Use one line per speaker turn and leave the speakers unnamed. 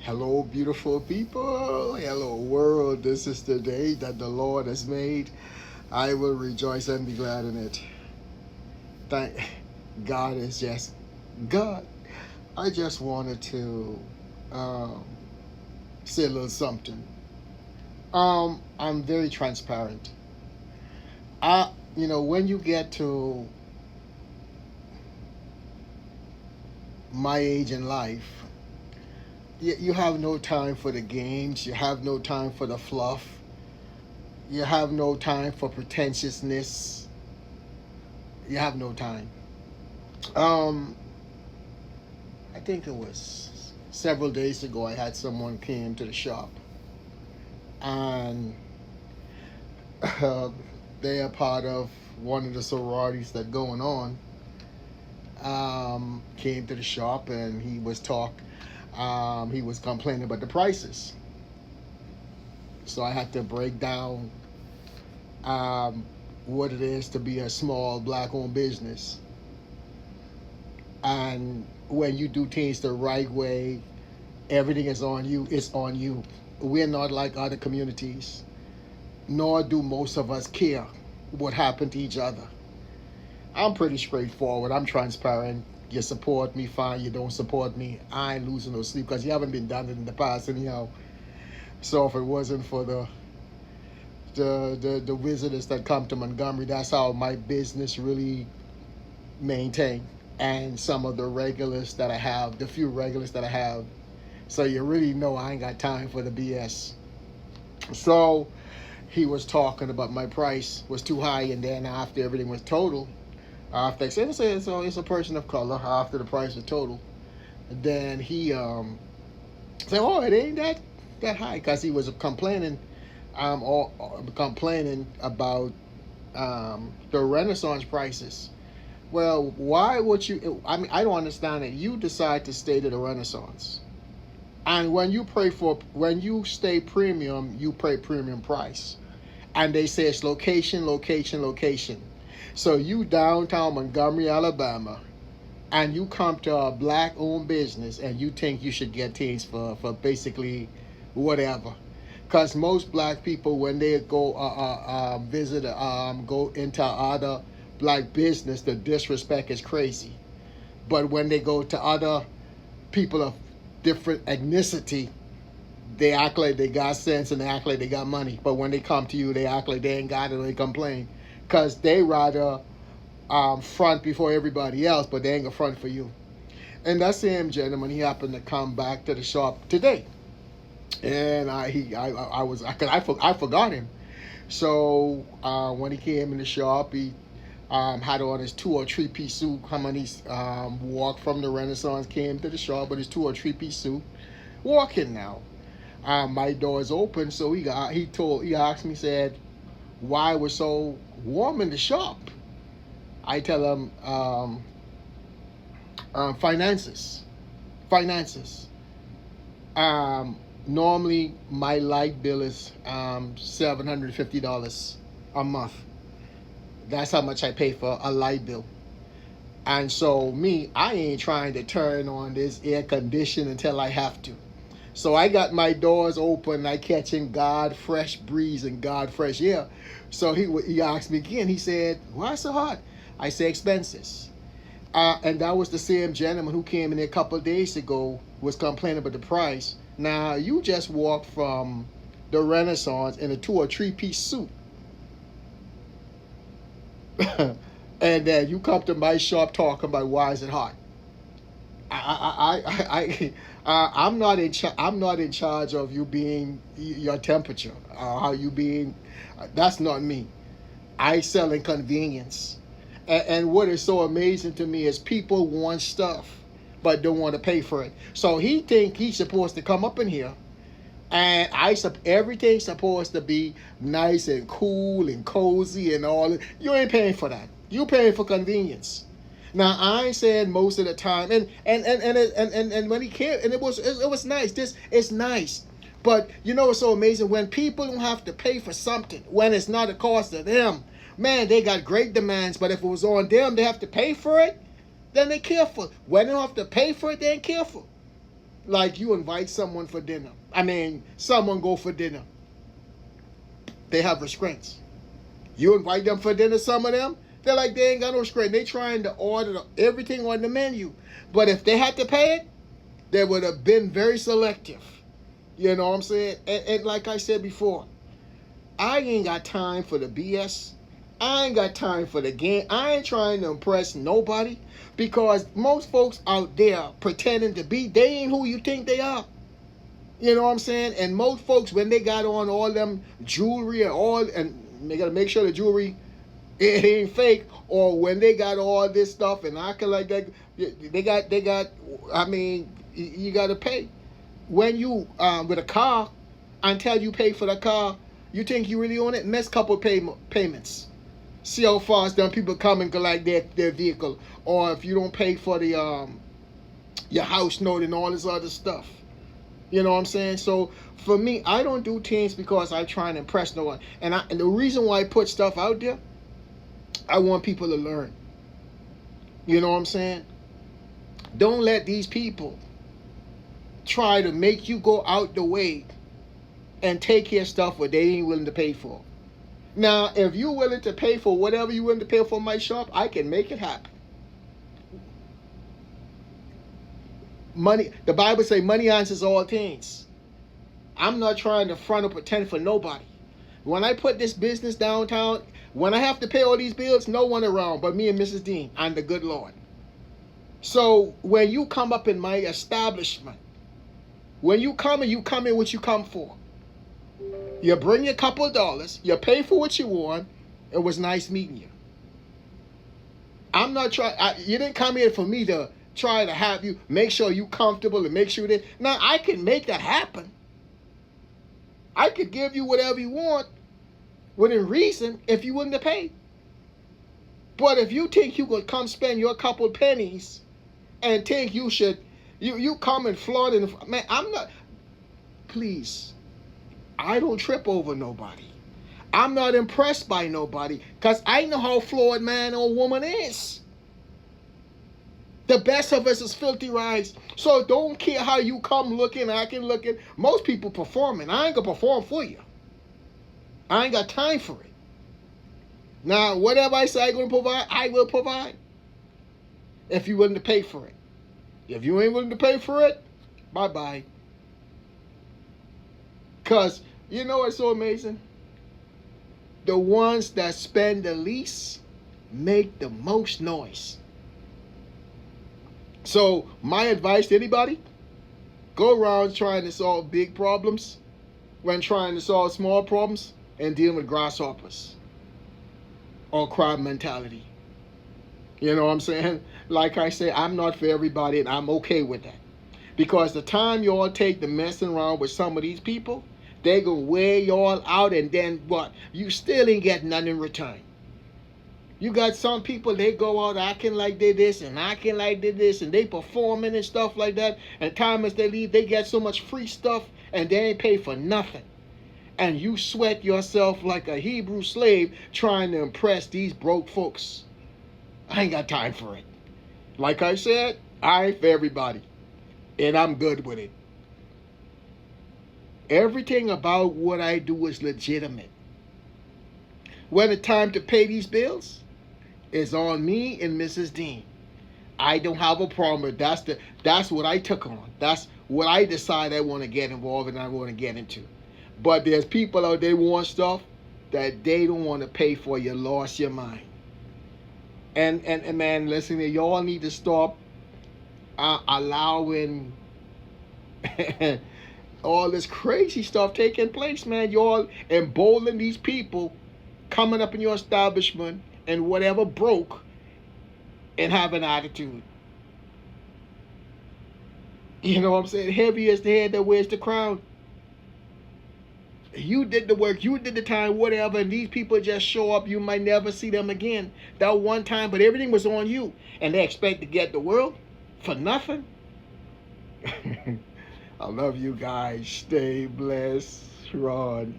Hello, beautiful people. Hello, world. This is the day that the Lord has made. I will rejoice and be glad in it. Thank God is just God. I just wanted to um, say a little something. I'm very transparent. When you get to my age in life, you have no time for the games. You have no time for the fluff. You have no time for pretentiousness. You have no time. Um, I think it was several days ago. I had someone came to the shop, and uh, they are part of one of the sororities that going on. Came to the shop, and he was talk. He was complaining about the prices. So I had to break down um, what it is to be a small black-owned business, and when you do things the right way, everything is on you. It's on you. We're not like other communities, nor do most of us care what happened to each other. I'm pretty straightforward. I'm transparent. You support me, fine. You don't support me, I ain't losing no sleep because you haven't been done it in the past anyhow. So if it wasn't for the visitors that come to Montgomery, that's how my business really maintained. And some of the regulars that I have, the few regulars that I have. So you really know I ain't got time for the BS. So he was talking about my price was too high, and then after everything was total, after I said it's a person of color, after the price was total, then he said, "Oh, it ain't that high," because he was complaining, complaining about the Renaissance prices. Well, why would you? I mean, I don't understand it. You decide to stay to the Renaissance. And when you stay premium, you pay premium price. And they say it's location, location, location. So you downtown Montgomery, Alabama, and you come to a black-owned business, and you think you should get things for basically whatever. Because most black people, when they go visit, go into other black business, the disrespect is crazy. But when they go to other people of different ethnicity, they act like they got sense and they act like they got money. But when they come to you, they act like they ain't got it, or they complain. Because they rather front before everybody else, but they ain't gonna front for you. And that same gentleman, he happened to come back to the shop today. And I forgot him. So when he came in the shop, he had on his 2 or 3 piece suit. How many walked from the Renaissance, came to the shop with his 2 or 3 piece suit, walking now. My door is open, so he asked me, said, why it was so warm in the shop. I tell him finances. Normally my light bill is $750 a month. That's how much I pay for a light bill. And so I ain't trying to turn on this air condition until I have to. So I got my doors open, I catching God fresh breeze and God fresh air. So he asked me again, he said, why so hot? I say expenses. And that was the same gentleman who came in there a couple of days ago, was complaining about the price. Now, you just walked from the Renaissance in a 2 or 3 piece suit. And then you come to my shop talking about why is it hot? I'm not I'm not in charge of you being your temperature, how you being. That's not me. I sell in convenience, and what is so amazing to me is people want stuff, but don't want to pay for it. So he think he's supposed to come up in here, and everything's supposed to be nice and cool and cozy and all. You ain't paying for that. You paying for convenience. Now I said most of the time, and when he came, and it was nice. This is nice, but you know it's so amazing when people don't have to pay for something when it's not a cost of them. Man, they got great demands, but if it was on them, they have to pay for it. Then they careful. When they don't have to pay for it, they ain't careful. Like you invite someone for dinner. I mean, someone go for dinner. They have restraints. You invite them for dinner, some of them, they're like they ain't got no restraint. They trying to order everything on the menu. But if they had to pay it, they would have been very selective. You know what I'm saying? And like I said before, I ain't got time for the BS. I ain't got time for the game. I ain't trying to impress nobody because most folks out there pretending to be, they ain't who you think they are. You know what I'm saying? And most folks, when they got on all them jewelry and they got to make sure the jewelry it ain't fake, or when they got all this stuff and acting like that, they got. I mean, you got to pay. When you with a car, until you pay for the car, you think you really own it. Miss couple payments. See how fast them people come and collect their vehicle, or if you don't pay for the your house note and all this other stuff. You know what I'm saying? So for me, I don't do things because I try and impress no one. And the reason why I put stuff out there, I want people to learn. You know what I'm saying? Don't let these people try to make you go out the way and take care of stuff what they ain't willing to pay for. Now, if you're willing to pay for whatever you're willing to pay for my shop, I can make it happen. Money, the Bible says money answers all things. I'm not trying to front or pretend for nobody. When I put this business downtown, when I have to pay all these bills, no one around but me and Mrs. Dean and the good Lord. So when you come up in my establishment, when you come in what you come for. You bring a couple of dollars, you pay for what you want. It was nice meeting you. I'm not trying, you didn't come here for me to try to have you, make sure you comfortable and make sure that, now I can make that happen. I could give you whatever you want within reason if you willing to pay. But if you think you could come spend your couple pennies and think you should, you come and flaunt it, man, I'm not, please, I don't trip over nobody. I'm not impressed by nobody because I know how flawed man or woman is. The best of us is filthy rags. So don't care how you come looking, acting, looking. Most people performing. I ain't going to perform for you. I ain't got time for it. Now, whatever I say I'm going to provide, I will provide. If you're willing to pay for it. If you ain't willing to pay for it, bye-bye. Because, you know what's so amazing? The ones that spend the least make the most noise. So, my advice to anybody, go around trying to solve big problems when trying to solve small problems and dealing with grasshoppers or crime mentality. You know what I'm saying? Like I say, I'm not for everybody and I'm okay with that. Because the time you all take to messing around with some of these people, they gonna wear you all out and then what? You still ain't get nothing in return. You got some people, they go out acting like they this and acting like they this and they performing and stuff like that. And time as they leave, they get so much free stuff and they ain't pay for nothing. And you sweat yourself like a Hebrew slave trying to impress these broke folks. I ain't got time for it. Like I said, I ain't for everybody. And I'm good with it. Everything about what I do is legitimate. When it's time to pay these bills, it's on me and Mrs. Dean. I don't have a problem with that. That's what I took on. That's what I decide I want to get involved in and I want to get into. But there's people out there who want stuff that they don't want to pay for. You lost your mind. And man, listen, y'all need to stop allowing all this crazy stuff taking place, man. Y'all embolden these people coming up in your establishment and whatever broke and have an attitude. You know what I'm saying? Heavy is the head that wears the crown. You did the work, you did the time, whatever, and these people just show up. You might never see them again. That one time, but everything was on you. And they expect to get the world for nothing. I love you guys. Stay blessed, Ron.